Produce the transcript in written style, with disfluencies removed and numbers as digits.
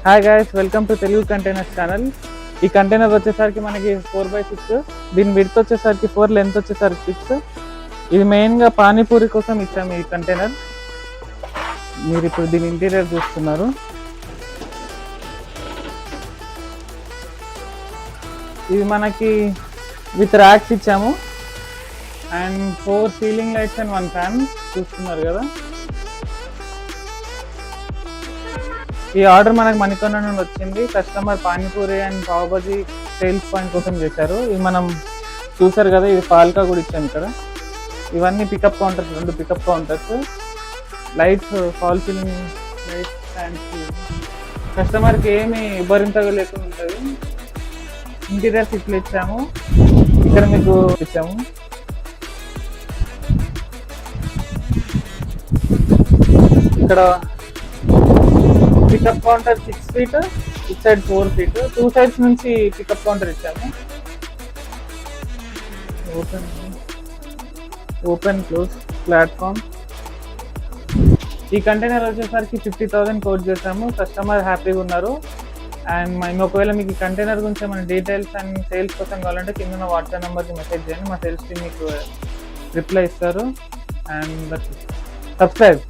Hi guys, welcome to Telugu containers channel. ఈ container వచ్చేసరికి మనకి 4x6, దీని విడ్త్ వచ్చేసరికి 4, లెంత్ వచ్చేసరికి 6. ఇది మెయిన్గా పానీపూరి కోసం ఇచ్చాము ఈ కంటైనర్. మీరు ఇప్పుడు దీని ఇంటీరియర్ చూస్తున్నారు. ఇది మనకి విత్ ర్యాక్స్ ఇచ్చాము and 4 ceiling lights and 1 fan చూస్తున్నారు కదా. ఈ ఆర్డర్ మనకు మణికొండ నుండి వచ్చింది. Customer panipuri and pav bajji sales point కోసం చేశారు. ఇది మనం చూసారు కదా, ఇది పాల్కా కూడా ఇచ్చాము ఇక్కడ. ఇవన్నీ pickup counters, 2 pickup counters, lights, fall ceiling lights, fans. కస్టమర్కి ఏమి ఇబ్బరింతగా లేకుండా ఉంటుంది. ఇంటీరియర్స్ ఇట్లా ఇచ్చాము, ఇక్కడ మీకు ఇచ్చాము. ఇక్కడ pickup counter 6 feet, it side 4 feet, 2 sides నుంచి పికప్ కౌంటర్ ఇచ్చాము. Open close platform. ఈ కంటైనర్ వచ్చేసరికి 50,000 కోట్ చేసాము. కస్టమర్ హ్యాపీగా ఉన్నారు. అండ్ మేము ఒకవేళ మీకు ఈ కంటైనర్ గురించి ఏమైనా డీటెయిల్స్ అండ్ సేల్స్ కోసం కావాలంటే కింద వాట్సాప్ నెంబర్కి మెసేజ్ చేయండి. మా సేల్స్ టీమ్ మీకు రిప్లై ఇస్తారు. And subscribe.